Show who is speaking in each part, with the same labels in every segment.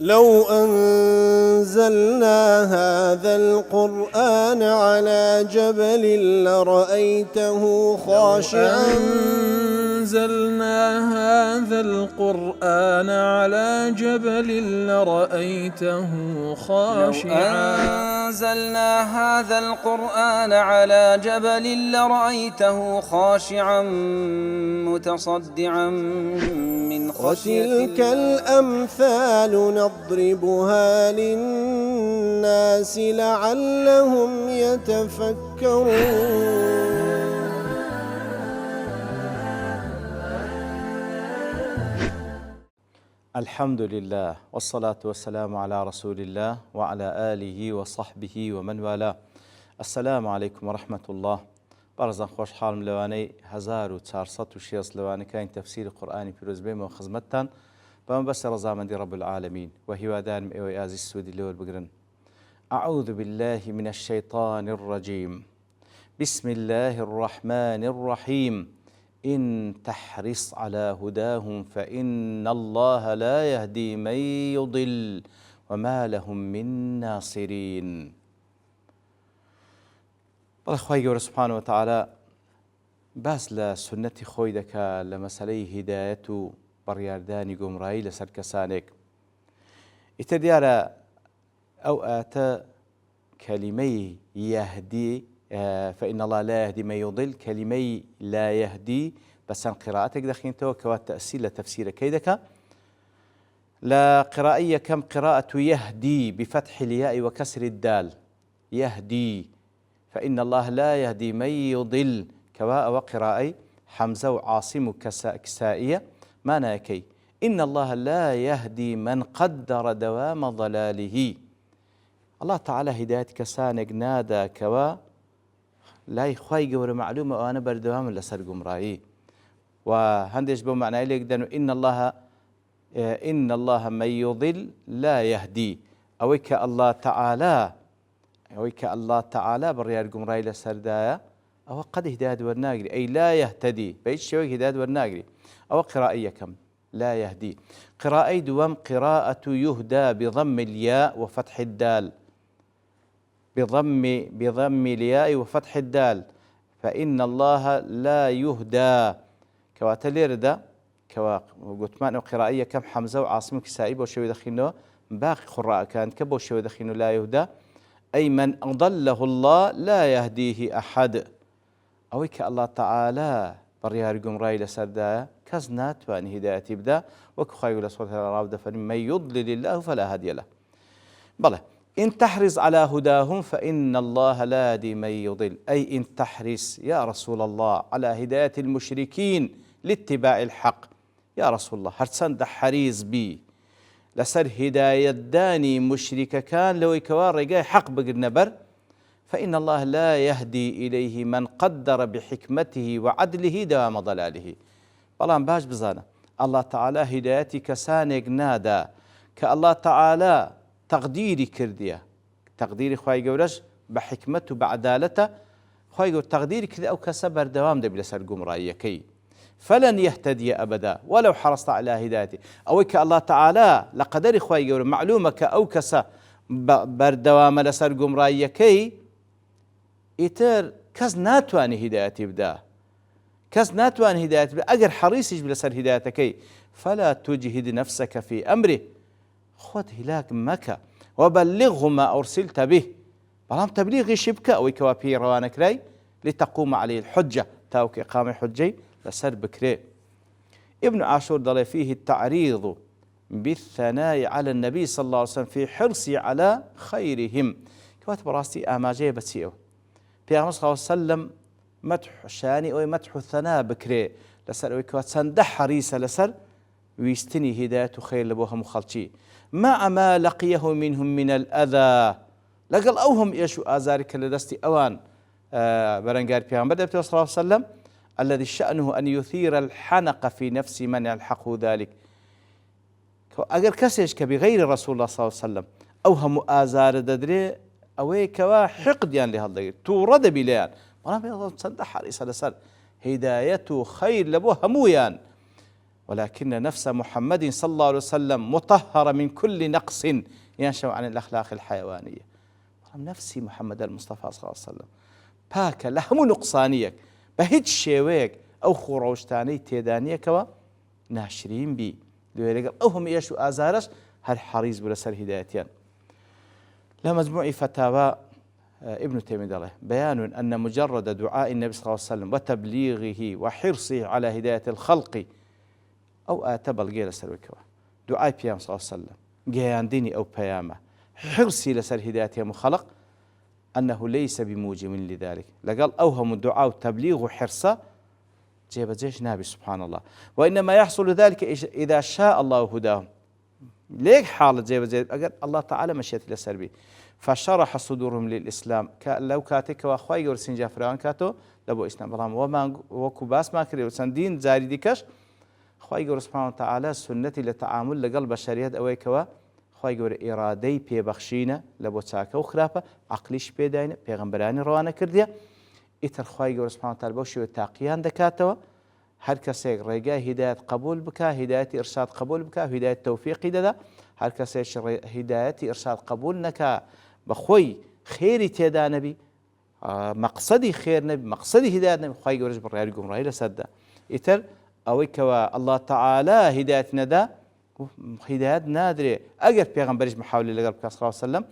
Speaker 1: لو أنزلنا هذا القرآن على جبل لرأيته خاشعا
Speaker 2: أنزلنا هذا القرآن على جبل لرأيته خاشعا
Speaker 3: أنزلنا هذا القرآن على جبل لرأيته خاشعا متصدعا من خشية
Speaker 1: وتلك
Speaker 3: الله.
Speaker 1: الأمثال نضربها للناس لعلهم يتفكرون.
Speaker 4: الحمد لله والصلاة والسلام على رسول الله وعلى آله وصحبه ومن والاه. السلام عليكم ورحمة الله. بارزان خوش حالم لواني 1460 لواني كاين تفسير قرآني بيروز بيم وخزمتان بما بس رزامندي رب العالمين وهي دان ايوي ازي السودي اللي بقرن. أعوذ بالله من الشيطان الرجيم. بسم الله الرحمن الرحيم. إن تحرص على هداهم فإن الله لا يهدي من يضل وما لهم من ناصرين. بەڵێ خوای گەورە سوبحانە وتعالە باس لە سنەتی خۆی دەکا لە مەسەلەی هیدایەت و بڕیاردانی گۆمڕایی لەسەر کەسانێک. ئیتر دیارە ئەو ئاتە کەلیمەی یەهدی فإن الله لا يهدي من يضل كلمة لا يهدي بس عن قراءتك دخين تو كوات تأثير لتفسير كيدك لا قراءية كم قراءة يهدي بفتح الياء وكسر الدال يهدي فإن الله لا يهدي من يضل كواء وقراءي حمزة وعاصم كسائية ما ناكي إن الله لا يهدي من قدر دوام ضلاله. الله تعالى هداية كسانك نادى كوا لا يخوي جور معلومة وأنا بردوام لسر قمرائي وهندش بو معنى لك دانو إن الله من يضل لا يهدي أويك الله تعالى بريار قمرائي لسر دايا أو قد هداد والناقري أي لا يهتدي بيش شوي هداد والناقري أو قراءية كم لا يهدي قراءي دوام قراءة يهدى بضم الياء وفتح الدال بضم الياء وفتح الدال فإن الله لا يهدى كواتلير دا قلتمان قراءية كم حمزة وعاصم كسائي بوشوي دخينه باقي قراء كانت كبوشوي دخينه لا يهدى أي من أضله الله لا يهديه أحد أويك الله تعالى بريار قمراي لسرداء كزنات وأن هداية يبدا وكخايو لصوت الرابدة فمن يضلل الله فلا هادي له. بلى إن تحرص على هداهم فإن الله لا يهدي من يضل أي إن تحرص يا رسول الله على هداية المشركين لاتباع الحق يا رسول الله هرسان ده حريص بي لسر هداية داني مشرك كان لو يكوار رجاء حق بقرنبر فإن الله لا يهدي إليه من قدر بحكمته وعدله دوام ضلاله. بلان باش بزانه الله تعالى هدايتي كسانك نادى كالله تعالى تقديري كردية تقديري خواهي قولش بحكمته بعدالته خواهي قول تقديري كذا أو كسبر دوام دي بلسر قمرائية كي فلن يهتدي أبدا ولو حرصت على هدايته أويك الله تعالى لقدر خواهي قول معلومك أو كسا بردوام لسر قمرائية كي إتر كز ناتواني هدايتي بدا كز ناتواني هدايتي بدا أقر حريصيش بلسر هدايتكي فلا تجهد نفسك في أمره خذ هلاك مكة وبلغه ما أرسلت به بلام تبليغي شبكة أو كوابي روانك راي لتقوم عليه الحجة تاوك إقامة حجي لسر بكري. ابن عاشور ضل فيه التعريض بالثناء على النبي صلى الله عليه وسلم في حرصي على خيرهم كواتب راستي آماجي بسيئو في صلى الله عليه وسلم مدح شاني أو مدح الثناء بكري لسر أو كوات سندح حريصة لسر ويستني هداية خير لبوها مخالشي مع ما لقيه منهم من الأذى لقل أوهم يشو آزارك لدستي أوان برنقار بيان بدأ صلى الله عليه وسلم الذي شأنه أن يثير الحنق في نفس من يلحقه ذلك أقر كسيش بغير رسول الله صلى الله عليه وسلم أوهم آزار ددري أويكوا حقديان لهالدقير تورد بليان وانا بيضا تصدح حريصة لسر هدايته خير لبوها مويان ولكن نفس محمد صلى الله عليه وسلم مطهرة من كل نقص ينشأ عن الأخلاق الحيوانية. نفسي محمد المصطفى صلى الله عليه وسلم باكە لە هەموو نقصانیەک بە هیچ شێوەیەک ئەو خوڕەوشتانەی تێدانیەکەوە ناشرین بی لێ لەگەڵ ئەو هەموو ئێش و ئازارش هەر حەریص بوو لەسەر هیدایەتیان. لا مجموع فتاوى ابن تيمية دله بيان أن مجرد دعاء النبي صلى الله عليه وسلم وتبليغه وحرصه على هداية الخلق أو آتبل غير سروكوا دعاء بيام صلى الله عليه وسلم جيان ديني أو بيامه حرصي لسر هدايته خلق أنه ليس بموجب لذلك لقال أوهم الدعاء والتبليغ وحرصه جيب جيش نبي سبحان الله، وإنما يحصل ذلك إذا شاء الله هداهم. ليك حالة جيب أقول الله تعالى مشيت لسر بي فشرح صدورهم للإسلام لو كاتك وأخوي يورسين جافران كاتو لبو إسلام برام وما وكباس ما كري وسندين زاري ديكش أخوي يور سبحانه وتعالى سنتي للتعامل لقلب بشريات أويكوا أخوي يور إرادي بي بخشينا لبو تساكا وخرافة عقليش بيداينة بيغمبراني روانا كرديا إتر أخوي يور سبحانه وتعالى بوشي وتاقيان دكاتوا هر کەسێک ڕێگای هیدایەت قبول بکە هیدایەتی ئرشاد قبول بکە هیدایەت تەوفیقی دەدا هەر کەسێک هیدایەتی ئرشاد قبول نەکا بەخۆی خێری تێدا نەبی مەقسەدی خێر نەبی مەقسەدی هیدایەت نەبی خوای گەورەش بڕیاری گومڕایی لەسەردا ئیتر ئەوەی کەوە الله تعالی هیدایەت نەدا هیدایەت نادرێ ئەگەر پێغەمبەریش محاولەی لەگەڵ بکات صلی الله عليه وسلم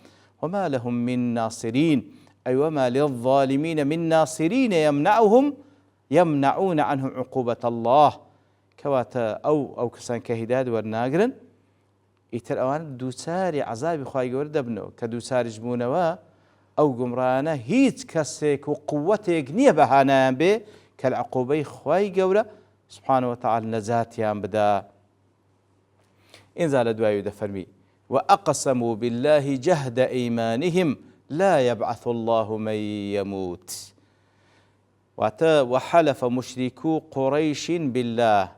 Speaker 4: وما لهم من ناصرين أي وما للظالمين من ناصرين يمنعون عنهم عقوبة الله كواتا أو كسان كهداد ورناقرن إتر أوان دوساري عذاب خواهي قورد ابنو كدوساري جمونوا أو قمرانا هيت كسيك وقوتك نية بهانا به كالعقوبي خواهي قورد سبحانه وتعالى نزاتيان بدا إنزال دوايو دفرمي وأقسموا بالله جهد إيمانهم لا يبعث الله من يموت وحلف مشركو قريش بالله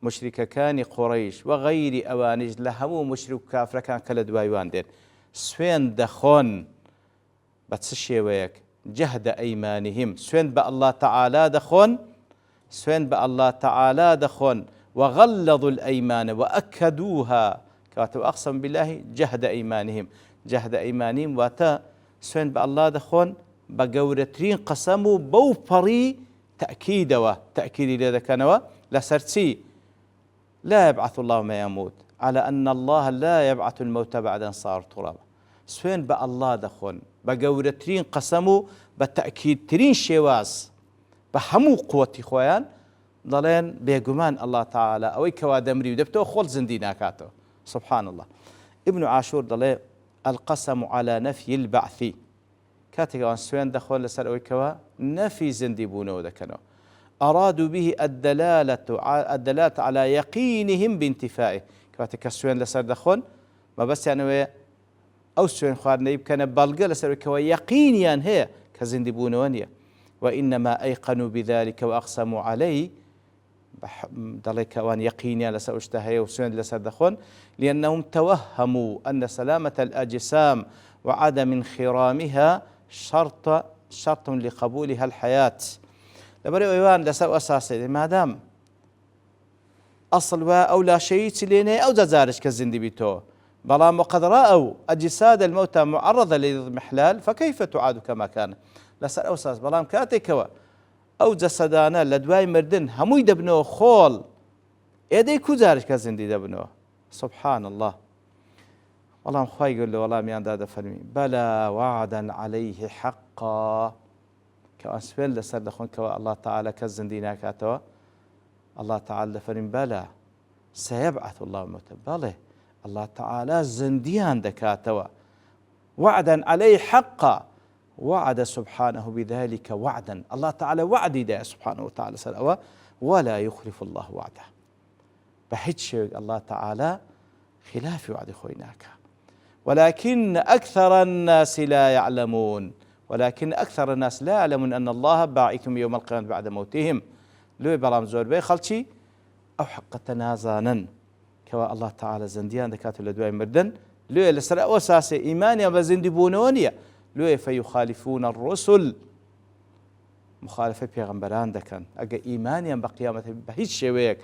Speaker 4: مشرك كان قريش وغير أوانج لهمو مشرك كافر كان كلا دوايوان دين سوين دخون بتسشيويك جهد أيمانهم سوين بالله تعالى دخون سوين بالله تعالى دخون وغلظوا الأيمان وأكدوها كاتو أقسم بالله جهد أيمانهم واتا سوين بالله دخون بقورترين قسموا بوفري تأكيد لذا كانوا لسرتي لا يبعث الله ما يموت على أن الله لا يبعث الموت بعد أن صار ترابا سوين بالله دخون بقورترين قسموا بالتأكيد ترين شواز بحمو قوتي خويان ضلين بيقمان الله تعالى أوي كوادمري ودبتو خول زنديناكاتو سبحان الله. ابن عاشور ضلين القسم على نفي البعث كاتك وان سوين دخول لسر أوي كوا نفي زندي بونو دكنو أرادوا به الدلالة على يقينهم بانتفائه كاتك سوين لسر دخول ما بس يعني أو سوين خوار نيب كان بلغة لسر كوا يقينيا هي كزندي بونوانيا وإنما أيقنوا بذلك وأقسموا عليه ضليك وان يقينيا لسر اشتهي وسوين لسر دخول لأنهم توهموا أن سلامة الأجسام وعدم انخرامها شرط لقبولها الحياة لبري ايوان لسو اساسي ما دام اصل او لا شيء تليني او زارش كزندي بيتو بلا وقد راوا اجساد الموتى معرضه للاضمحلال فكيف تعاد كما كان لسر او اساس بلا كاتيكوا او جسدانا لدواي مردن همو يدبنو خول ايدي كو زارش كزندي دبنو سبحان الله. والله مخوي يقول له والله ميان دادا فرمي بلى وعدا عليه حقا كأسفل لسر دخون كوا الله تعالى كالزندينا كاتوا الله تعالى فرمي بلى سيبعث الله موتا بلى الله تعالى زنديان دكاتوا وعدا عليه حقا وعد سبحانه بذلك وعدا الله تعالى وعدي ده سبحانه وتعالى سلوا ولا يخلف الله وعده بحج الله تعالى خلاف وعد خويناك ولكن أكثر الناس لا يعلمون أن الله باعثهم يوم القيامة بعد موتهم لو بلام زور بي خلشي أو حق تنازانا كوا الله تعالى زنديان دكاتو لدواء مردن لو لسرع أساس إيمانيا بزندي بونونيا لو فيخالفون الرسل مخالفة بيغمبران دكان أجا إيمانيا بقيامة بهيج شويك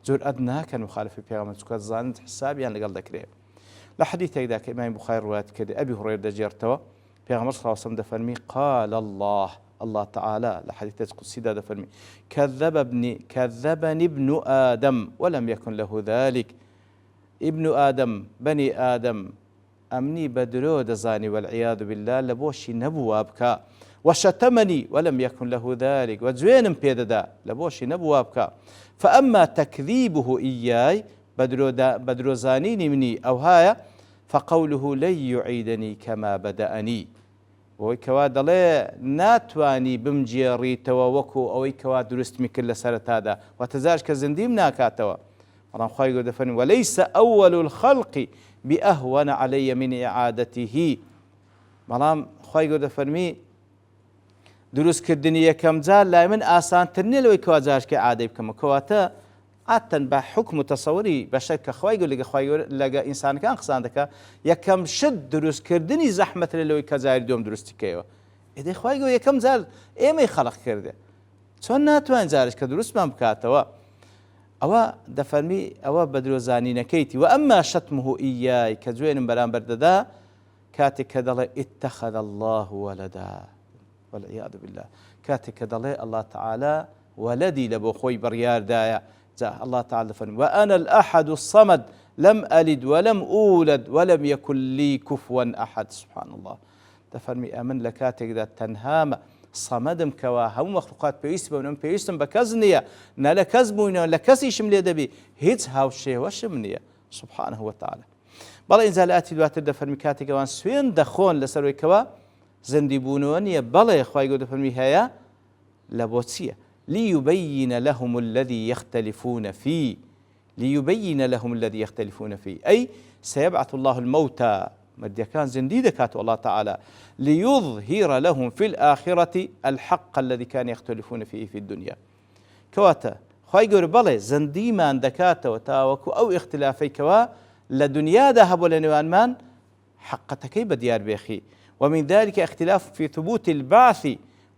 Speaker 4: جرئت ناکەن مخالفی پێغەمبەر چونکە زانن حسابیان لەگەڵ دەکرێت. لە حەدیثێکدا کە ئیمامی بوخاری ڕوایەت کرد ئەبی هورەیرە دەجێڕتەوە پێغەمبەر صلی الله علیه و سلم دەفەرمی قال الله تعالى لحديث قدسي دا فرمي كذبني ابن آدم ولم يكن له ذلك ابن آدم بني آدم أمني بدرو دزاني والعياذ بالله لبوشي نبو أبكى وشتمني ولم يكن له ذلك وجوين بيددا لبوشي نبو أبكى فأما تكذيبه إياي بدرو زانيني مني أو هايا فقوله لن يعيدني كما بدأني وەی کەوا دەڵێ ناتوانی بمجێڕیتەوە وەکو ئەوەی کەوا دروستمی کرد لە سەرەتادا واتەزاش کە زندیم ناکاتەوە. بەڵام خوای گەورە دەفەرمێ وەلەیسە ئەوەل الخەڵقی بئەهوەن عەلەیە من ئیعادەتیه. بەڵام خوای گەورە دەفەرمی دروستکردنی یەکەم جار لای من ئاسانتر نییە لەوەی کەوا جارشکە عادەی بکەمە کەواتە عادەن بە حکم و تەسەووری بەشەر کە خوای گەورە لەگە ئینسانەکان قسان دەکات یەکەم شت دروستکردنی زەحمەتە لەوەی کە جاری دوم دروستی کەیەوە. ئێدەی خوای گەورە یەکەم جار ئێمەی خەڵق کردێ چۆن ناتوانین جارش کە دروستمان بکاتەوە. ئەوە دەفەرمی ئەوە بە درۆزانینەکەیتی و ئەمما شەتمه ئیای کە جوێنم بەرامبەر دەدا کاتێک کە دەڵێ اتخذ الله ولدا والعیاذ بالله کاتێک کە دەڵێ الله تعالى ولدی لە بۆ خۆی بڕیاردایە الله تعالى فرمي وأنا الأحد الصمد لم ألد ولم أولد ولم يكن لي كفوا أحد. سبحان الله دفرمي أمن لكاتك ذا تنهام صمدم كوا هم مخلوقات بيسبة ونم بيسم بكزنية نلا كزبونا لكسي شملي دبي هيت هاو شيء وشمنية سبحانه وتعالى. بلا إنزال آتي الواتر دفرمي كاتك وان سوين دخون لسروي كوا زندي بونونية بلا يخواي قد دفرمي هيا لبوتسية ليبين لهم الذي يختلفون فيه ليبين لهم الذي يختلفون فيه أي سيبعث الله الموتى مدي كان زندي دكاتو الله تعالى ليظهر لهم في الآخرة الحق الذي كان يختلفون فيه في الدنيا. كواتا خواهي قول بلي زندي من دكاتو وتاوكو أو اختلافي كوا لدنيا ذهب ولنوان من حقتكي بديار بيخي. ومن ذلك اختلاف في ثبوت البعث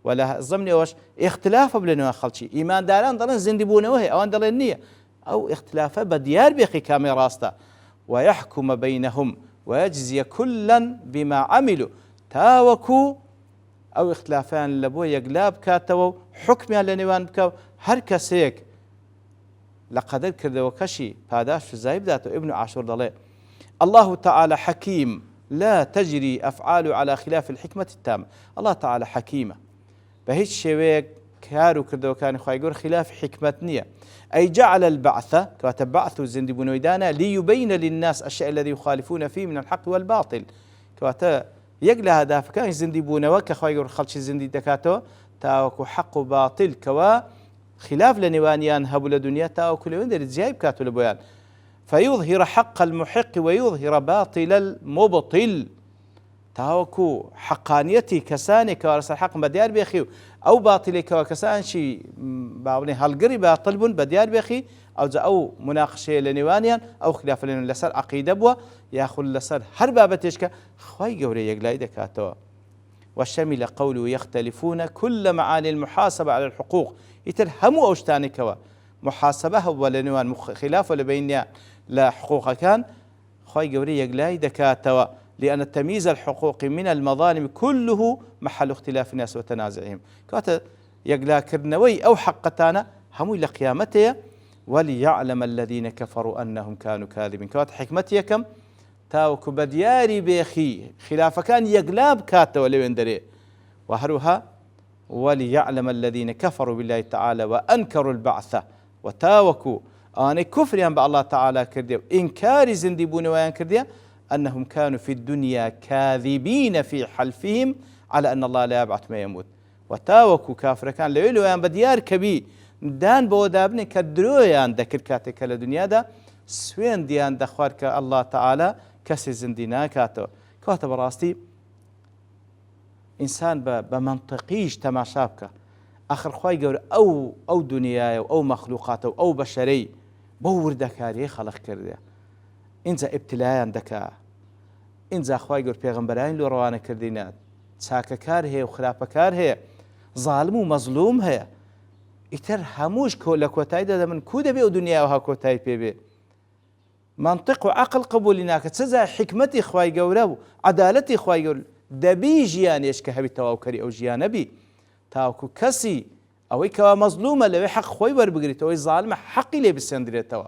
Speaker 4: ولا ضمن وش اختلاف بلنا خلشي إيمان داران ضلن زندبونه وهي أو ضلن النية أو اختلاف بديار بيخي كامي راستا ويحكم بينهم ويجزي كلا بما عملوا تاوكو أو اختلافان لبو يقلاب كاتو حكم على نيوان بكاو هر كسيك لقدر كردو كشي باداش في زايب ذاته ابن عاشور ضلي الله تعالى حكيم لا تجري أفعاله على خلاف الحكمة التامة. الله تعالى حكيمة بهيج شويك كارو كردو كان خوايقور خلاف حكمة نية أي جعل البعث كاتب بعث زندي بنويدانا ليبين للناس الشيء الذي يخالفون فيه من الحق والباطل كواتا يقل هذا فكان زندي بونوا كخوايقور خلش زندي دكاتو تاوكو حق وباطل كوا خلاف لنوانيان هبو لدنيا تاوكو لوندر زيايب كاتو لبويان فيظهر حق المحق ويظهر باطل المبطل تاوكو حقانيتي كساني كوارس الحق بديار بيخيو أو باطلي كسان شي باوني هالقري باطل بديار بيخي أو مناقشة لنوانيان أو خلاف لنا لسر عقيدة بوا ياخذ لسر هر بابتشكا خواي قوري يقلاي دكاتوا. والشمل قوله يختلفون كل معاني المحاسبة على الحقوق يترهموا أوشتاني كوا محاسبة ولنوان خلاف ولبينيان لا حقوق كان خواي قوري يقلاي دكاتوا لأن التمييز الحقوقي من المظالم كله محل اختلاف الناس وتنازعهم. كاتا يقلا كرنوي أو حقتانا همو إلى قيامته وليعلم الذين كفروا أنهم كانوا كاذبين. كاتا حكمتي كم تاوكو بدياري بيخي خلاف كان يقلاب كاتا وليوندري وهروها وليعلم الذين كفروا بالله تعالى وأنكروا البعث وتاوكو أنا كفريا بالله تعالى كرديا إنكار زندبون ويان كرديا أنهم كانوا في الدنيا كاذبين في حلفهم على أن الله لا يبعث ما يموت وتاوكو كافر كان ليلو يان بديار كبي دان بودابني كدرويان ذكر كاتك لدنيا دا سوين ديان دخوارك الله تعالى كسي زندنا كاتو كاتب براستي إنسان بمنطقيش تماشابك آخر خواي قول أو دنيا أو مخلوقات أو بشري بور دكاري خلق كرديا إنزا ابتلايان دكا إنزا خواي قول بيغمبرين لو روانا كردينات ساكا كار هي وخلافة كار هي ظالم ومظلوم هي ئیتر هەمووش لە کۆتاییدا دەبن کو دەبێ و دنیاوها کۆتایی پێبێ منطق و عقل قبولی ناکە سزا حکمەتی خوای گەورە و عەدالەتی خوای گەورە دەبی ژیانێش کە هەبی تەواوکەری ئەو ژیانە بی تاوکو کەسی ئەوەی کەوا مەزلومە لەوێ حەق خۆی وەربگریتەوە ئەوەی زاڵمە حەقی لێ بسێندرێتەوە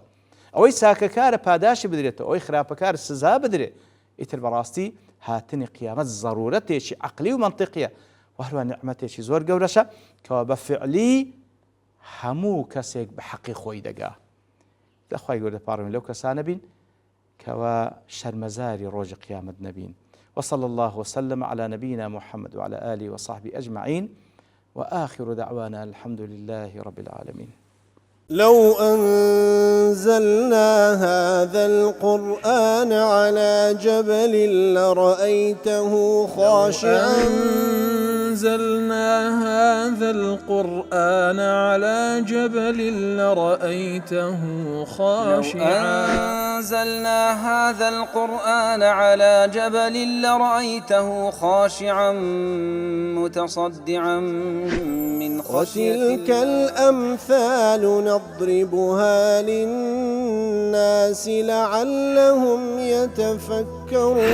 Speaker 4: ئەوەی ساکەکارە پاداشی بدرێتەوە ئەوەی خراپەکار سزا بدرێت ئیتر بەڕاستی هاتنی قیامەت ضرورەتێکی عەقلی و منطقیە و هەروە نیعمەتێکی زۆر گەورەشە کەوا بە فعلی هەموو کەسێک بە حەقی خۆی دەگا دەخوای گەورە پاڕێن لەو کەسانە بین کەوا شەرمەزاری ڕۆژی قیامەت نەبین وصلى الله وسلم على نبينا محمد وعلى آله وصحبه أجمعين وآخر دعوانا الحمد لله رب العالمين.
Speaker 1: لو أنزلنا هذا القرآن على جبل لرأيته خاشعا
Speaker 2: أنزلنا هذا القرآن على جبل لرأيته خاشعا
Speaker 3: أنزلنا هذا القرآن على جبل لرأيته خاشعا متصدعا من خشية الله
Speaker 1: وتلك الأمثال نضربها للناس لعلهم يتفكرون